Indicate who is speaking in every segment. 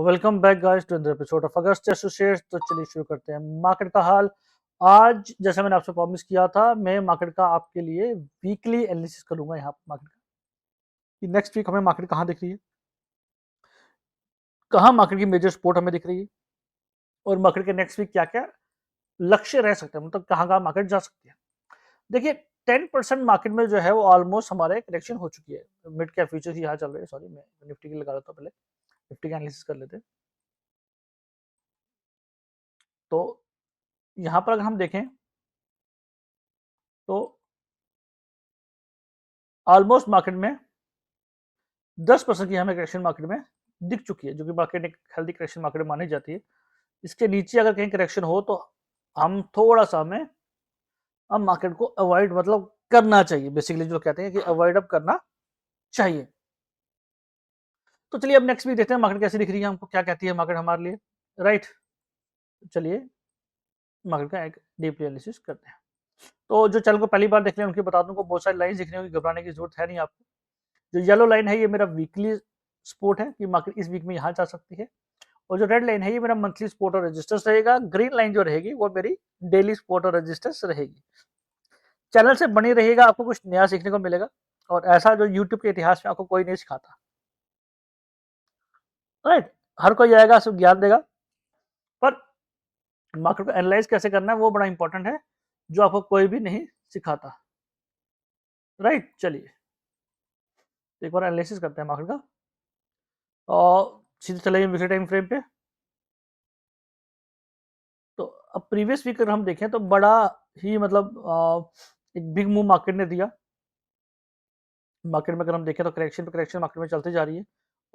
Speaker 1: Welcome back guys to another episode of August Associates. तो चलिए शुरू करते हैं मार्केट का हाल। आज जैसा मैंने आपसे प्रॉमिस किया था, मैं मार्केट का आपके लिए वीकली एनालिसिस करूंगा। यहाँ पर मार्केट का नेक्स्ट वीक हमें मार्केट कहाँ दिख रही है, कहाँ मार्केट की मेजर सपोर्ट हमें दिख रही है, और मार्केट के नेक्स्ट वीक क्या क्या लक्ष्य रह सकते हैं, मतलब कहाँ कहाँ मार्केट जा सकती है। देखिए 10% मार्केट में जो है वो ऑलमोस्ट हमारे करेक्शन हो चुकी है। मिड कैप फ्यूचर्स यहाँ चल रहे हैं, सॉरी मैं निफ्टी की लगा देता हूँ, पहले निफ्टी का एनालिसिस कर लेते हैं। तो यहाँ पर अगर हम देखें तो ऑलमोस्ट मार्केट में 10% की हमें करेक्शन मार्केट में दिख चुकी है, जो कि मार्केट एक हेल्दी करेक्शन मार्केट मानी जाती है। इसके नीचे अगर कहीं करेक्शन हो तो हम थोड़ा सा हमें अब मार्केट को अवॉइड मतलब करना चाहिए। बेसिकली जो कहते हैं कि अवॉइड अब करना चाहिए। तो चलिए अब नेक्स्ट वीक देखते हैं मार्केट कैसी दिख रही है, हमको क्या कहती है मार्केट हमारे लिए। राइट, चलिए मार्केट का एक डीपली एनालिसिस करते हैं। तो जो चैनल को पहली बार देख रहे हैं उनकी बता दूं को बहुत सारी लाइन दिख रही होगी, घबराने की जरूरत है नहीं आपको। जो येलो लाइन है ये मेरा वीकली सपोर्ट है कि मार्केट इस वीक में यहाँ जा सकती है, और जो रेड लाइन है ये मेरा मंथली सपोर्ट और रेजिस्टेंस रहेगा। ग्रीन लाइन जो रहेगी वो मेरी डेली सपोर्ट और रेजिस्टेंस रहेगी। चैनल से बनी रहिएगा, आपको कुछ नया सीखने को मिलेगा, और ऐसा जो यूट्यूब के इतिहास में आपको कोई नहीं सिखाता। राइट, हर कोई आएगा सिर्फ ज्ञान देगा, पर मार्केट को एनालाइज कैसे करना है वो बड़ा इंपॉर्टेंट है, जो आपको कोई भी नहीं सिखाता। राइट, चलिए एक बार एनालिसिस करते हैं मार्केट का, और सीधे चलेंगे वीकली टाइम फ्रेम पे। तो अब प्रीवियस वीक अगर हम देखें तो बड़ा ही मतलब एक बिग मूव मार्केट ने दिया। मार्केट में अगर हम देखें तो करेक्शन पे करेक्शन मार्केट में चलती जा रही है,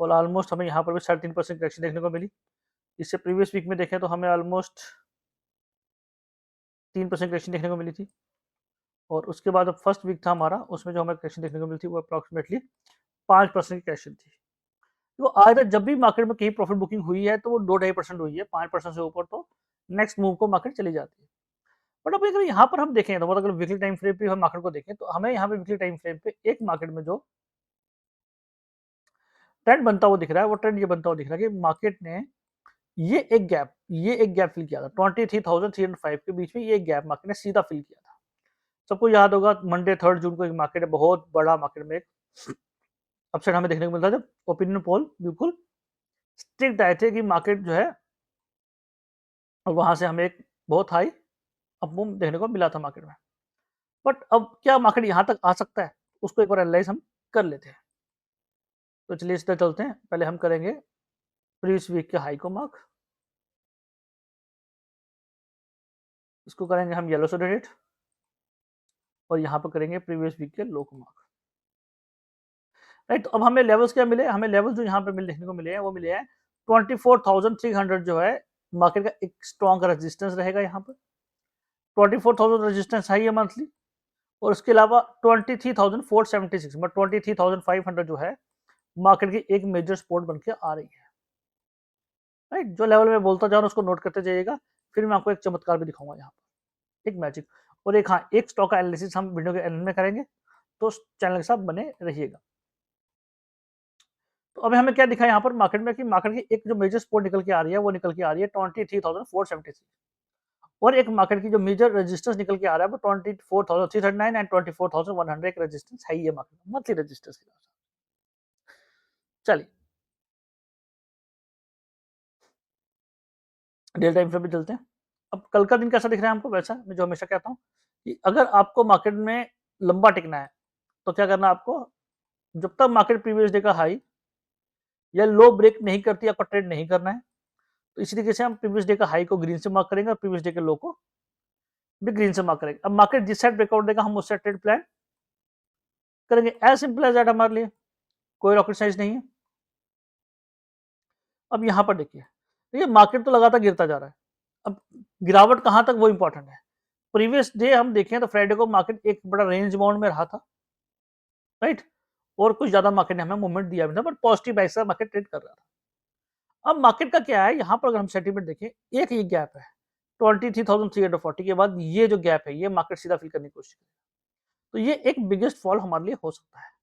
Speaker 1: और ऑलमोस्ट हमें यहाँ पर भी 3.5% करेक्शन देखने को मिली। इससे प्रीवियस वीक में देखें तो हमें ऑलमोस्ट 3% करेक्शन देखने को मिली थी, और उसके बाद अब फर्स्ट वीक था हमारा, उसमें जो हमें करेक्शन देखने को मिली थी वो अप्रॉक्सीमेटली 5% की करेक्शन थी। तो आज तक जब भी मार्केट में कहीं प्रॉफिट बुकिंग हुई है तो वो 2-2.5% हुई है, 5% से ऊपर तो नेक्स्ट मूव को मार्केट चली जाती है। बट अब अगर यहाँ पर हम देखें तो मतलब अगर वीकली टाइम फ्रेम पे हम मार्केट को देखें तो हमें यहाँ पे वीकली टाइम फ्रेम पे एक मार्केट में जो ट्रेंड बनता हुआ दिख रहा है, वो ट्रेंड ये बनता हुआ दिख रहा है कि मार्केट ने ये एक गैप फिल किया था 23,305 के बीच में। ये गैप मार्केट ने सीधा फिल किया था। सबको याद होगा मंडे 3 जून को एक मार्केट है, बहुत बड़ा मार्केट में एक अपसाइड हमें देखने को मिलता है, जब ओपिनियन पोल बिल्कुल स्ट्रिक्ट आए थे कि मार्केट जो है, और वहां से हमें एक बहुत हाई अपमूव देखने को मिला था मार्केट में। बट अब क्या मार्केट यहाँ तक आ सकता है, उसको एक बार एनालाइज हम कर लेते हैं। तो चलिए इस तरह चलते हैं। पहले हम करेंगे प्रीवियस वीक के हाई को मार्क, इसको करेंगे हम येलो से रेड, और यहाँ पर करेंगे प्रीवियस वीक के लो को मार्क। राइट, तो अब हमें लेवल्स क्या मिले, हमें लेवल्स जो यहाँ पे मिल देखने को मिले हैं वो मिले हैं 24,300 जो है मार्केट का एक स्ट्रॉन्ग रेजिस्टेंस रहेगा यहाँ पर। 24,000 रेजिस्टेंस है ये मंथली, और उसके अलावा 23,476 मतलब 23,500 जो है मार्केट की एक मेजर सपोर्ट बन के आ रही है। राइट, जो लेवल में बोलता जा रहा हूँ उसको नोट करते जाइएगा। फिर मैं आपको एक चमत्कार भी दिखाऊंगा यहाँ पर, एक मैजिक। और एक हाँ, एक स्टॉक का एनालिसिस हम वीडियो के एंड में करेंगे, तो चैनल के साथ बने रहिएगा। तो अभी हमें क्या दिखा यहाँ पर मार्केट में कि मार्केट की एक जो मेजर सपोर्ट निकल के आ रही है वो निकल के आ रही है 23,473, और एक मार्केट की जो मेजर रेजिस्टेंस निकल के आ रहा है वो 24,339 एंड 24,100 एक रेजिस्टेंस है ये मार्केट मंथली रेजिस्टेंस के साथ। चलिए डेल टाइम फ्रेम पे चलते हैं। अब कल का दिन कैसा दिख रहा है हमको, वैसा मैं जो हमेशा कहता हूँ कि अगर आपको मार्केट में लंबा टिकना है तो क्या करना है आपको, जब तक मार्केट प्रीवियस डे का हाई या लो ब्रेक नहीं करती आपको ट्रेड नहीं करना है। तो इसी तरीके से हम प्रीवियस डे का हाई को ग्रीन से मार्क करेंगे और प्रीवियस डे के लो को भी ग्रीन से मार्क करेंगे। अब मार्केट जिस साइड ब्रेकआउट देगा हम उस साइड ट्रेड प्लान करेंगे। एज सिंपल एज दैट हमारे लिए, कोई रॉकेट साइंस नहीं है। अब यहाँ पर देखिए, ये मार्केट तो लगातार गिरता जा रहा है। अब गिरावट कहाँ तक वो इंपॉर्टेंट है। प्रीवियस डे हम देखें तो फ्राइडे को मार्केट एक बड़ा रेंज बाउंड में रहा था, राइट, और कुछ ज्यादा मार्केट ने हमें मूवमेंट दिया भी था, बट पॉजिटिव बाइस से मार्केट ट्रेड कर रहा था। अब मार्केट का क्या है यहाँ पर, अगर हम सेंटीमेंट देखें, एक ये गैप है 23,340 के बाद, ये जो गैप है ये मार्केट सीधा फिल करने की कोशिश करेगा, तो ये एक बिगेस्ट फॉल हमारे लिए हो सकता है।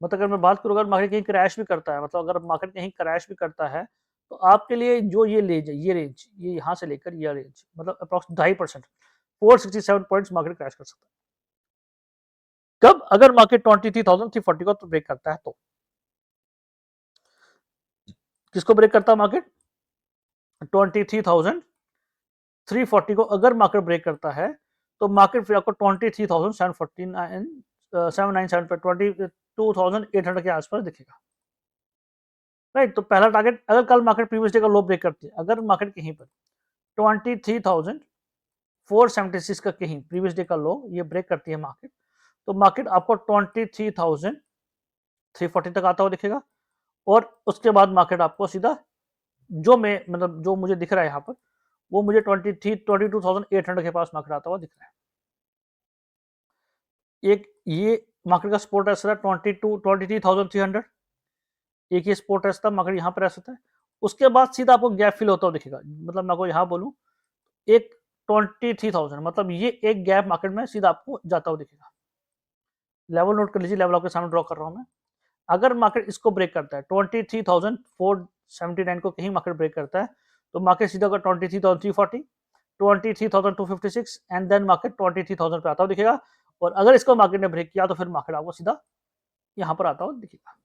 Speaker 1: मतलब अगर मैं बात करूँ अगर मार्केट कहीं क्रैश भी करता है, मतलब अगर मार्केट कहीं क्रैश भी करता है तो आपके लिए जो ये रेंज ये यहाँ से लेकर ये रेंज मतलब अप्रॉक्स 2.5% 467 पॉइंट्स मार्केट क्रैश कर सकता है। कब? अगर मार्केट 23,340 को तो ब्रेक करता है तो किसको ब्रेक करता है मार्केट? 23,340 को अगर मार्केट ब्रेक करता है तो मार्केट फिर आपको 22,800 के आसपास दिखेगा। राइट, तो पहला टारगेट अगर कल मार्केट प्रीवियस डे का लो ब्रेक करती है, अगर मार्केट कहीं पर 23,476 का कहीं प्रीवियस डे का लो ये ब्रेक करती है मार्केट, तो मार्केट आपको 23,340 तक आता हुआ दिखेगा और उसके बाद मार्केट आपको सीधा जो मैं मतलब जो मुझे दिख रहा है यहाँ पर वो मुझे 22,800 के पास मार्केट आता हुआ दिख रहा है। एक ये मार्केट का सपोर्ट ऐसा है 23,300, एक ये सपोर्ट ऐसा था मार्केट यहाँ पर ऐसा था। उसके बाद सीधा आपको गैप फिल होता हुआ दिखेगा, मतलब मैं आपको यहाँ बोलूँ एक 23,000 मतलब ये एक गैप मार्केट में सीधा आपको जाता हुआ दिखेगा। लेवल नोट कर लीजिए, लेवल आपके सामने ड्रॉ कर रहा हूँ मैं। अगर मार्केट इसको ब्रेक करता है 23,479 को कहीं मार्केट ब्रेक करता है तो मार्केट सीधा होगा 23,340, 23,256 एंड देन मार्केट 23,000 पे आता हुआ दिखेगा। और अगर इसको मार्केट ने ब्रेक किया तो फिर मार्केट आपको सीधा यहाँ पर आता हुआ दिखेगा।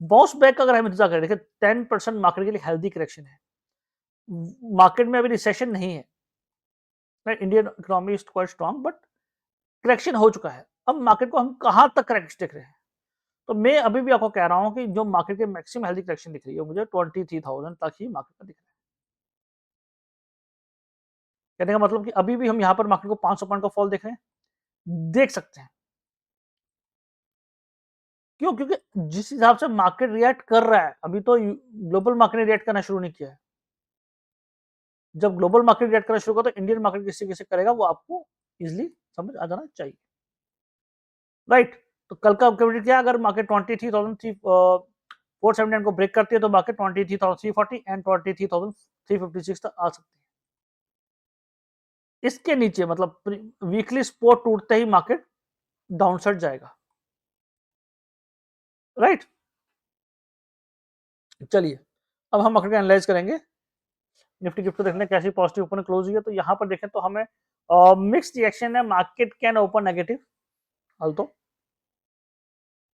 Speaker 1: बाउंस बैक का अगर हम इंतजार करें, देखिए 10% मार्केट के लिए हेल्दी करेक्शन है। मार्केट में अभी रिसेशन नहीं है, Indian economy is quite strong but correction हो चुका है। अब मार्केट को हम कहां तक करेक्ट देख रहे हैं, तो मैं अभी भी आपको कह रहा हूं कि जो मार्केट के मैक्सिमम हेल्दी करेक्शन दिख रही है मुझे 23,000 तक ही मार्केट का दिख रहा है। कहने का मतलब कि अभी भी हम यहां पर मार्केट को 500 पॉइंट का फॉल देख रहे हैं, देख सकते हैं। क्यों? क्योंकि जिस हिसाब से मार्केट रिएक्ट कर रहा है, अभी तो ग्लोबल मार्केट ने रिएक्ट करना शुरू नहीं किया है। जब ग्लोबल मार्केट रिएक्ट करना शुरू होगा तो इंडियन मार्केट किस तरीके से करेगा वो आपको इजिली समझ आ जाना चाहिए। राइट, तो कल का प्रेडिक्ट किया अगर मार्केट 23,479 को ब्रेक करती है तो मार्केट 23,340 एंड 23,356 तक आ सकती है। इसके नीचे मतलब वीकली सपोर्ट टूटते ही मार्केट डाउनसाइड जाएगा। राइट, चलिए अब हम मार्केट एनालाइज करेंगे। निफ्टी गिफ्ट को देखने कैसी पॉजिटिव ओपन क्लोज हुई है, तो यहाँ पर देखें तो हमें मिक्स्ड रिएक्शन है, market can open negative also.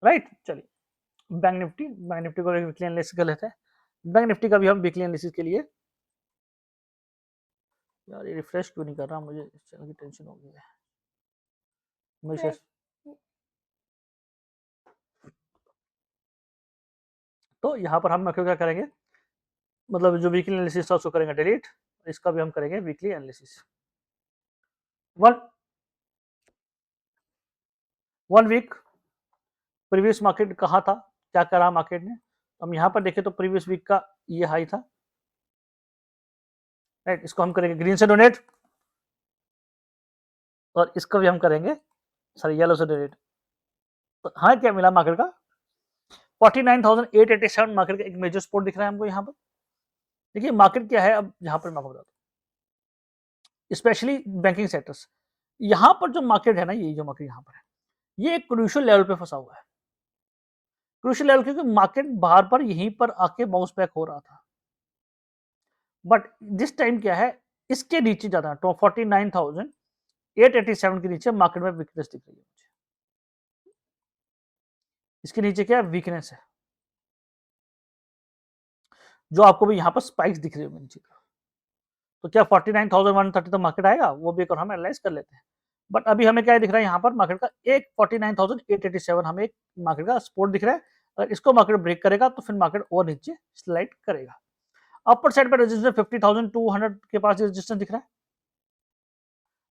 Speaker 1: Right, चलिए बैंक निफ्टी को वीकली एनालिसिस कर लेते हैं। बैंक निफ्टी का भी हम वीकली एनालिसिस के लिए, यार ये रिफ्रेश क्यों नहीं कर रहा, मुझे इस चैनल की टेंशन हो गई है। मैं तो यहाँ पर हम क्या करेंगे, मतलब जो वीकली एनालिसिस था उसको करेंगे डिलीट, इसका भी हम करेंगे weekly analysis. One week previous market कहाँ था, क्या करा मार्केट ने, हम यहाँ पर देखें तो प्रीवियस वीक का ये हाई था। राइट, इसको हम करेंगे ग्रीन से डोनेट और इसको भी हम करेंगे सॉरी येलो से डोनेट। तो हाँ क्या मिला मार्केट का 49,887 मार्केट का एक मेजर सपोर्ट दिख रहा है हमको यहाँ पर। देखिए मार्केट क्या है, अब यहाँ पर मैं आपको बताता हूँ स्पेशली बैंकिंग सेक्टर्स, यहाँ पर जो मार्केट है ना, ये जो मार्केट यहाँ पर है ये एक क्रूशियल लेवल पे फंसा हुआ है। क्रूशियल लेवल क्योंकि मार्केट बार बार यहीं पर आके बाउंस बैक हो रहा था, बट दिस टाइम क्या है इसके नीचे ज्यादा है, तो 49,887 के नीचे मार्केट में वीकनेस दिख रही है मुझे। इसके नीचे क्या है, वीकनेस है, जो आपको भी यहाँ पर स्पाइक्स दिख रही है नीचे। तो क्या 49,130 तक मार्केट आएगा, वो भी एक और हम एनालाइज कर लेते हैं। बट अभी हमें क्या दिख रहा है यहाँ पर मार्केट का एक 49,887 हमें एक मार्केट का सपोर्ट दिख रहा है। अगर इसको मार्केट ब्रेक करेगा तो फिर मार्केट और नीचे स्लाइड करेगा। अपर साइड पर रेजिस्टेंस 50,200 के पास रेजिस्टेंस दिख रहा है।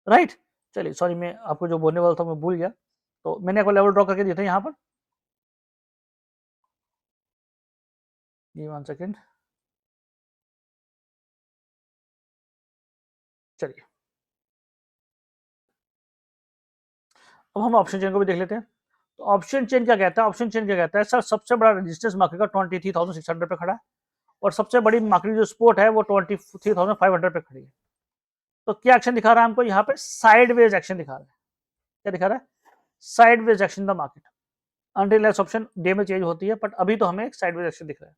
Speaker 1: राइट, चलिए सॉरी मैं आपको जो बोलने वाला था मैं भूल गया, तो मैंने आपको लेवल ड्रॉ करके दिया था यहाँ पर, ये 1 सेकेंड। चलिए अब हम ऑप्शन चेन को भी देख लेते हैं। तो ऑप्शन चेन क्या कहता है, ऑप्शन चेन क्या कहता है सर, सबसे बड़ा रेजिस्टेंस मार्केट का 23,600 पे खड़ा है और सबसे बड़ी मार्केट जो सपोर्ट है वो 23,500 पे खड़ी है। तो क्या एक्शन दिखा रहा है हमको यहाँ पे, साइडवेज एक्शन दिखा रहा है। क्या दिखा रहा है, sideways action the market. Unrealised option day में चेंज होती है, बट अभी तो हमें एक साइडवेज एक्शन दिख रहा है।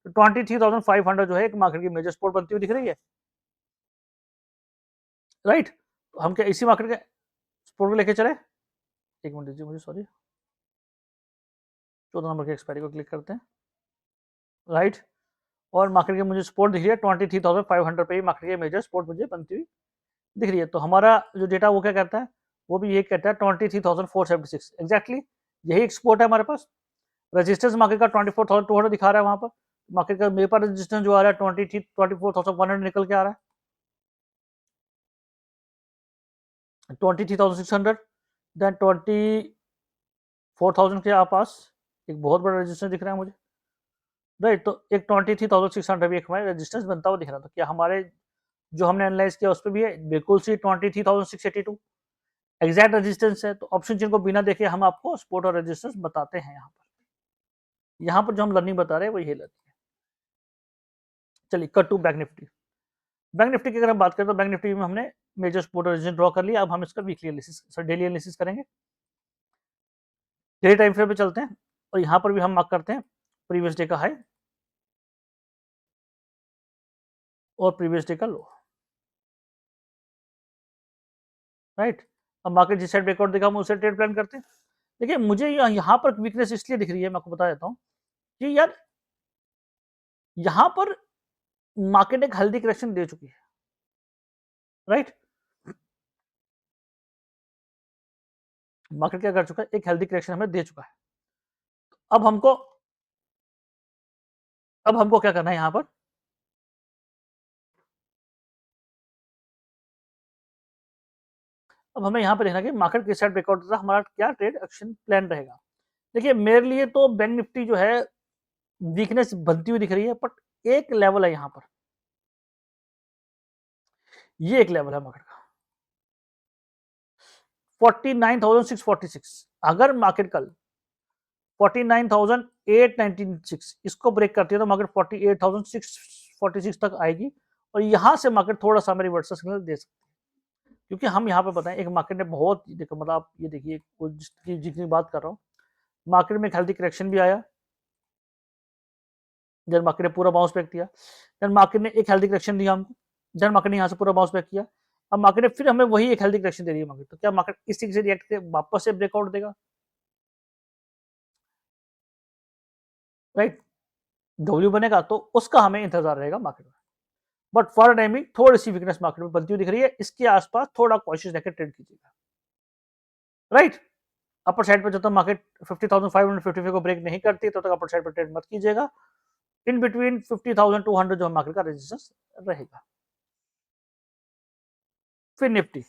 Speaker 1: तो 23,500 जो है एक मार्केट की मेजर सपोर्ट बनती हुई दिख रही है, राइट। तो हम क्या इसी मार्केट के सपोर्ट को लेके चले? एक मिनट दीजिए मुझे, सॉरी, 14 नंबर के एक्सपायरी को क्लिक करते हैं, राइट। और मार्केट की मुझे सपोर्ट दिख रही है 23,500 पे ही मार्केट की मेजर सपोर्ट मुझे बनती हुई दिख रही है। तो हमारा जो डेटा वो क्या कहता है, वो भी यही कहता है 23,476 एग्जैक्टली, यही एक सपोर्ट है हमारे पास। रेजिस्टेंस मार्केट का 24,200 दिखा रहा है, वहां पर मार्केट का मेरे पास रेजिस्टेंस जो आ रहा है 24,100 निकल के आ रहा है, 23,600, देन 24,000 के आसपास एक बहुत बड़ा रेजिस्टेंस दिख रहा है मुझे, राइट। तो एक 23,600 भी एक हमारे रेजिस्टेंस बनता हुआ दिख रहा था। क्या हमारे जो हमने एनालाइज किया उस पर भी है? बिल्कुल सी 23,682 एग्जैक्ट रेजिस्टेंस है। तो ऑप्शन चेन को बिना देखे हम आपको सपोर्ट और रेजिस्टेंस बताते हैं। यहाँ पर जो हम लर्निंग बता रहे हैं वही है लर्निंग। चलिए cut to bank Nifty. Bank Nifty की अगर हम बात करें तो बैंक निफ्टी में हमने मेजर सपोर्ट और रेजिस्टेंस ड्रॉ कर लिया। अब हम इसका वीकली एनालिसिस डेली एनालिसिस करेंगे। डेली टाइम फ्रेम पे चलते हैं और यहाँ पर भी हम मार्क करते हैं प्रीवियस डे का हाई और प्रीवियस डे का लो, राइट। अब मार्केट जिस साइड ब्रेकआउट देगा हम उस साइड ट्रेड प्लान करते हैं। देखिए मुझे यहाँ पर वीकनेस इसलिए दिख रही है, मैं आपको बता देता हूँ कि यार यहाँ पर मार्केट एक हेल्दी करेक्शन दे चुकी है, राइट। मार्केट क्या कर चुका है, एक हेल्दी करेक्शन हमें दे चुका है। अब हमको क्या करना है यहाँ पर, अब हमें यहाँ पे देखना कि मार्केट किस साइड ब्रेकआउट देता है, हमारा क्या ट्रेड एक्शन प्लान रहेगा। देखिए मेरे लिए तो बैंक निफ्टी जो है वीकनेस बनती हुई दिख रही है, बट एक लेवल है यहाँ पर, ये एक लेवल है मार्केट का 49,646। अगर मार्केट कल 49,896 इसको ब्रेक करती है तो मार्केट 48,646 तक आएगी और यहां से मार्केट थोड़ा सा हमें रिवर्सल सिग्नल दे सकती है। क्योंकि हम यहाँ पे बताएं एक मार्केट ने बहुत देखो, मतलब आप ये देखिए जितनी बात कर रहा हूँ, मार्केट में एक हेल्दी करेक्शन भी आया, देन मार्केट ने पूरा बाउंस बैक किया, देन मार्केट ने एक हेल्दी करेक्शन दिया हमको, देन मार्केट ने यहाँ से पूरा बाउंस बैक किया। अब मार्केट ने फिर हमें वही एक हेल्दी करेक्शन दे रही है मार्केट, तो क्या मार्केट इस तरीके से रिएक्ट करके वापस से ब्रेकआउट देगा, राइट। डब्ल्यू बनेगा तो उसका हमें इंतजार रहेगा मार्केट में, बट फॉर टाइमिंग थोड़ी सी वीकनेस मार्केट में बनती हुई दिख रही है, इसके आसपास थोड़ा कॉशियस रहकर ट्रेड कीजिएगा, राइट। अपर साइड पर जब तक मार्केट 50,555 को ब्रेक नहीं करती तब तक अपर साइड पर ट्रेड मत कीजिएगा। इन बिटवीन 50,200 जो मार्केट का रेजिस्टेंस रहेगा। फिर निफ्टी,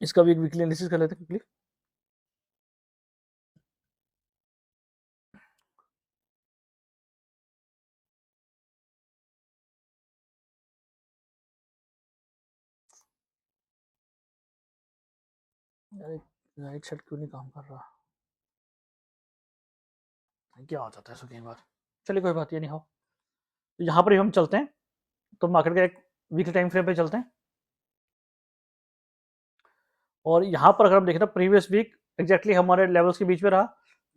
Speaker 1: इसका भी एक वीकली एनालिसिस कर लेते हैं क्विकली। राइट साइड क्यों नहीं काम कर रहा, क्या हो जाता है इसको कई बार। चलिए कोई बात ये नहीं हो, तो यहाँ पर ही हम चलते हैं, तो मार्केट का एक वीकली टाइम फ्रेम पे चलते हैं और यहाँ पर अगर हम देखें तो प्रीवियस वीक एग्जैक्टली हमारे लेवल्स के बीच में रहा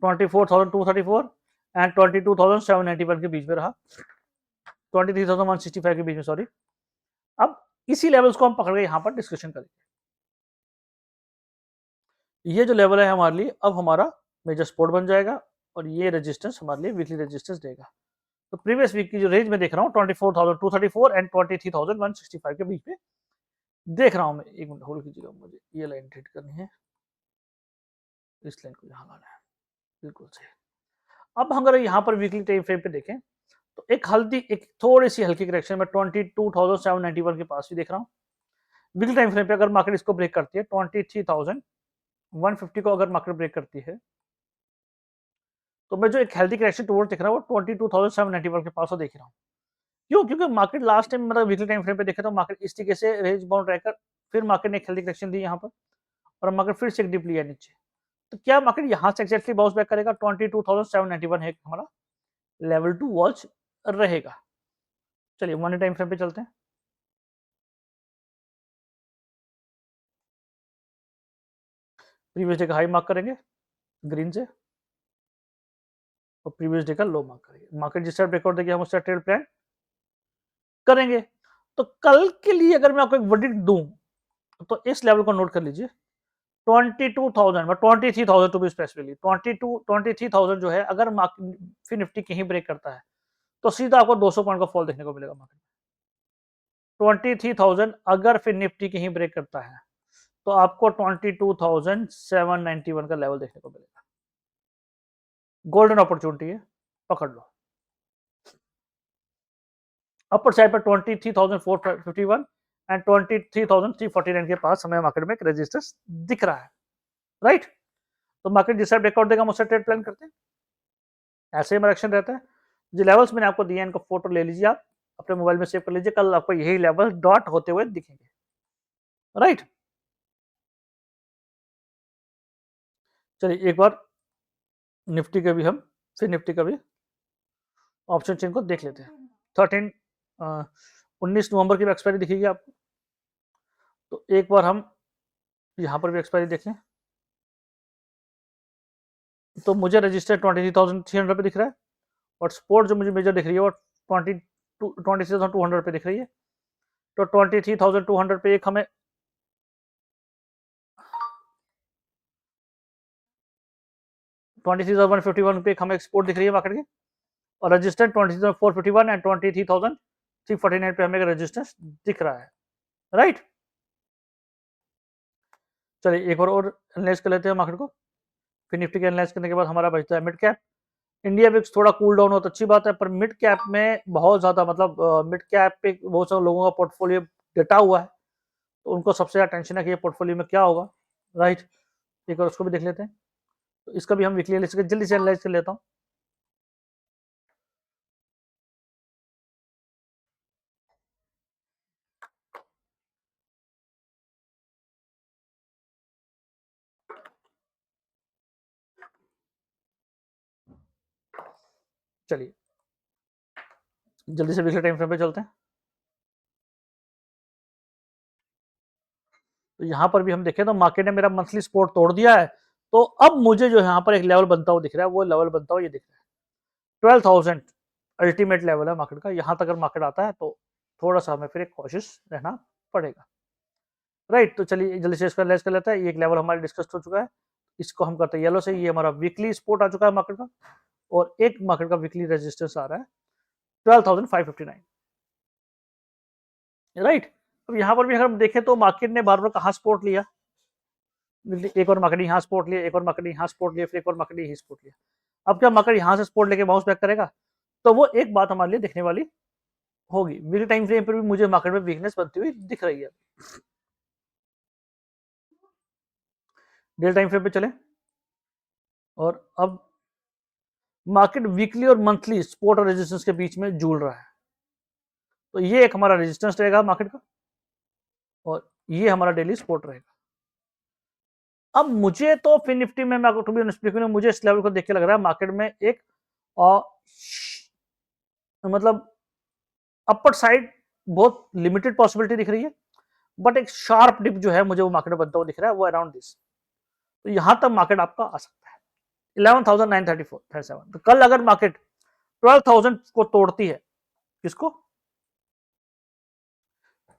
Speaker 1: 24,234 एंड 22,791 के बीच में रहा, 23,165 के बीच में, सॉरी। अब इसी लेवल्स को हम पकड़ के यहाँ पर डिस्कशन करेंगे। ये जो लेवल है हमारे लिए अब हमारा मेजर सपोर्ट बन जाएगा और ये रेजिस्टेंस हमारे लिए वीकली रेजिस्टेंस देगा। तो प्रीवियस वीक की जो रेंज में देख रहा हूँ 24,234 एंड 23,165 के बीच में देख रहा हूँ मैं। एक मिनट होल्ड कीजिएगा, मुझे ये लाइन ट्रेड करनी है, इस लाइन को यहाँ लाना है, बिल्कुल सही। अब हम अगर यहाँ पर वीकली टाइम फ्रेम पे देखें तो एक थोड़ी सी हल्की करेक्शन में 22,791 के पास भी देख रहा हूँ। वीकली टाइम फ्रेम पे अगर मार्केट इसको ब्रेक करती है 23,150 को अगर मार्केट ब्रेक करती है तो मैं जो एक हेल्दी करेक्शन टुवर्ड्स देख रहा हूँ वो 22,791 के पास देख रहा हूँ। क्यों? क्योंकि मार्केट लास्ट टाइम मतलब वीकली टाइम फ्रेम पे देखे तो मार्केट इस तरीके से रेंज बाउंड रहकर फिर मार्केट ने एक हेल्दी करेक्शन दी यहाँ पर और मार्केट फिर से एक डिप लिया नीचे। तो क्या मार्केट यहाँ से एक्जैक्टली बाउंस बैक करेगा? 22,791 है हमारा लेवल टू वॉच रहेगा। चलिए वन टाइम फ्रेम पे चलते हैं। प्रीवियस डे का हाई मार्क करेंगे ग्रीन से और प्रीवियस डे का लो मार्क करेंगे। मार्केट जिस तरह ब्रेकआउट देगी हम उससे ट्रेड प्लान करेंगे। तो कल के लिए अगर मैं आपको एक वर्डिक्ट दूं तो इस लेवल को नोट कर लीजिए 22,000 23,000 टू बी स्पेसिफिकली 23,000 जो है, अगर फिर निफ्टी कहीं ब्रेक करता है तो सीधा आपको 200 पॉइंट का फॉल देखने को मिलेगा मार्केट में। 23,000 अगर फिर निफ्टी कहीं ब्रेक करता है तो आपको 22,791 का लेवल देखने को मिलेगा। गोल्डन अपॉर्चुनिटी है, पकड़ लो। अपर साइड पर 23,451 एंड 23,349 के पास हमें मार्केट में एक रेजिस्टेंस दिख रहा है, राइट। तो मार्केट जिस साइड ब्रेकआउट देगा हम उससे ट्रेड प्लान करते हैं, ऐसे ही एक्शन रहता है। जो लेवल्स मैंने आपको दिए इनका फोटो ले लीजिए, आप अपने मोबाइल में सेव कर लीजिए, कल आपको यही लेवल डॉट होते हुए दिखेंगे, राइट। चलिए एक बार निफ्टी का भी हम फिर निफ्टी का भी ऑप्शन चेन को देख लेते हैं। 19 नवंबर की एक्सपायरी दिखेगी आपको, तो एक बार हम यहां पर भी एक्सपायरी देखें तो मुझे रजिस्टर 23,300 पे दिख रहा है और स्पोर्ट जो मुझे मेजर दिख रही है वो 23,200 पे दिख रही है। तो 23,200 पे एक हमें 23,151 पे एक हमें एक्सपोर्ट दिख रही है मार्केट की, और रजिस्टेंस 23,451 एंड 23,349 पे हमें रेजिस्टेंस दिख रहा है, राइट। चलिए एक बार और एनालाइज कर लेते हैं मार्केट को। फिर निफ्टी के एनालाइज करने के बाद हमारा बचता है मिड कैप। इंडिया विक्स थोड़ा कूल डाउन हो तो अच्छी बात है, पर मिड कैप में बहुत ज्यादा मतलब मिड कैप पे बहुत सारे लोगों का पोर्टफोलियो डटा हुआ है, तो उनको सबसे ज्यादा टेंशन है कि ये पोर्टफोलियो में क्या होगा, राइट। एक बार उसको भी देख लेते हैं। तो इसका भी हम वीकली एनालिसिस जल्दी से एनालाइज कर लेता हूँ। चलिए जल्दी से वीकली टाइम फ्रेम पे चलते हैं। तो यहाँ पर भी हम देखें तो मार्केट ने मेरा मंथली सपोर्ट तोड़ दिया है, तो अब मुझे जो यहाँ पर एक लेवल बनता हुआ दिख रहा है, वो लेवल बनता हुआ ये दिख रहा है 12,000 अल्टीमेट लेवल है मार्केट का। यहाँ तक अगर मार्केट आता है तो थोड़ा सा हमें फिर एक कॉशियस रहना पड़ेगा, राइट। तो चलिए जल्दी से इसका एनालाइज कर लेते हैं। ये एक लेवल हमारा डिस्कस हो चुका है, इसको हम करते हैं येलो से। ये हमारा वीकली सपोर्ट आ चुका है मार्केट का, और एक मार्केट का वीकली रेजिस्टेंस आ रहा है 12,559, राइट। अब यहाँ पर भी अगर हम देखें तो मार्केट ने बार बार कहाँ सपोर्ट लिया, एक और मार्केट यहाँ सपोर्ट लिया, एक और मार्केट यहाँ सपोर्ट लिया, फिर एक और मार्केट यही सपोर्ट लिया। अब क्या मार्केट यहाँ से सपोर्ट लेके बाउंस बैक करेगा, तो वो एक बात हमारे लिए देखने वाली होगी। वीकली टाइम फ्रेम पर भी मुझे मार्केट में वीकनेस बनती हुई दिख रही है। डेली टाइम फ्रेम पे चले, और अब मार्केट वीकली और मंथली सपोर्ट और रेजिस्टेंस के बीच में जूझ रहा है। तो ये एक हमारा रेजिस्टेंस रहेगा मार्केट का, और ये हमारा डेली सपोर्ट रहेगा। अब मुझे तो फिर निफ्टी में मैं टू बी ऑनेस्ट मुझे इस लेवल को देख के लग रहा है मार्केट में एक मतलब अपर साइड बहुत लिमिटेड पॉसिबिलिटी दिख रही है, बट एक शार्प डिप जो है मुझे वो मार्केट में बनता हुआ दिख रहा है, वो अराउंड दिस। तो यहां तक मार्केट आपका आ सकता है 11,934 तो कल अगर मार्केट 12,000 को तोड़ती है, किसको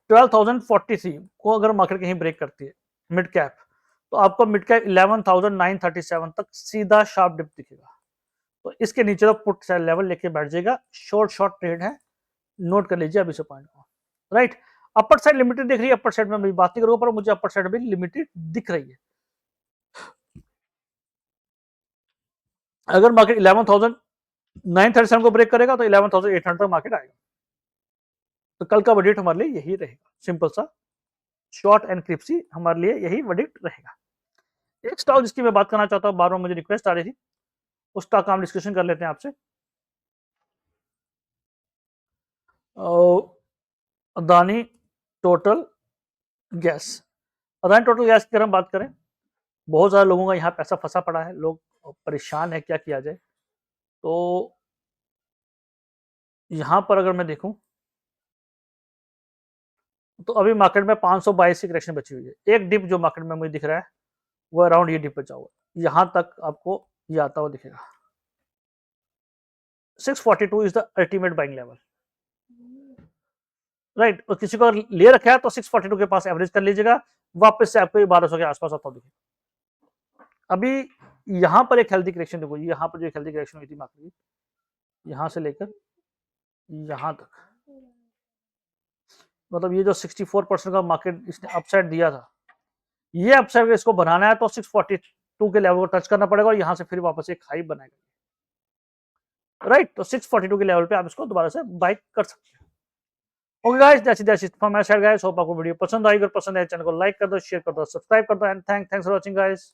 Speaker 1: 12,043 को अगर मार्केट कहीं ब्रेक करती है मिड कैप, तो आपको मिड कैप 11,937 तक सीधा शार्प डिप दिखेगा। तो इसके नीचे तो पुट सेल लेवल लेके बैठ जाएगा। शॉर्ट ट्रेड है, नोट कर लीजिए अभी से पॉइंट को, राइट। अपर साइड लिमिटेड दिख रही है, अपर साइड में मैं बात नहीं करूंगा, पर मुझे अपर साइड भी लिमिटेड दिख रही है। अगर मार्केट 11,937 को ब्रेक करेगा तो 11,800 तक मार्केट आएगा। तो कल का बजट हमारे लिए यही रहेगा, सिंपल सा शॉर्ट एंड क्रिप्सी हमारे लिए यही वर्डिक्ट रहेगा। एक स्टॉक जिसकी मैं बात करना चाहता हूँ, बार बार मुझे रिक्वेस्ट आ रही थी, उस स्टॉक का हम डिस्कशन कर लेते हैं आपसे। Adani total gas. Adani total gas की अगर हम बात करें, बहुत सारे लोगों का यहाँ पैसा फंसा पड़ा है, लोग परेशान है क्या किया जाए। तो यहाँ पर अगर मैं देखूं तो अभी मार्केट में 522 की करेक्शन बची हुई है। एक डिप जो मार्केट में मुझे दिख रहा है वो अराउंड ये डिप बचा हुआ, यहां तक आपको ये आता हुआ दिखेगा। 642 is the ultimate buying level, right. और किसी को अगर ले रखा है तो 642 के पास एवरेज कर लीजिएगा, वापस से आपको 1200 के आसपास आता दिखेगा। अभी यहां पर एक हेल्दी करेक्शन देखो, यहां पर जो एक हेल्दी करेक्शन हुई थी मार्केट की, यहां से लेकर यहां तक, मतलब ये जो 64% का मार्केट इसने अपसाइड दिया था, ये अपसाइड इसको बनाना है तो 642 के लेवल को टच करना पड़ेगा और यहां से फिर वापस एक हाई बनाएगा, राइट। तो 642 के लेवल पे आप इसको दोबारा से बाय कर सकते हैं। Okay guys, that's it from my side guys. Hope आपको वीडियो पसंद आई, अगर पसंद आए चैनल को लाइक कर दो, शेयर कर दो, सब्सक्राइब कर दो and thanks for watching guys.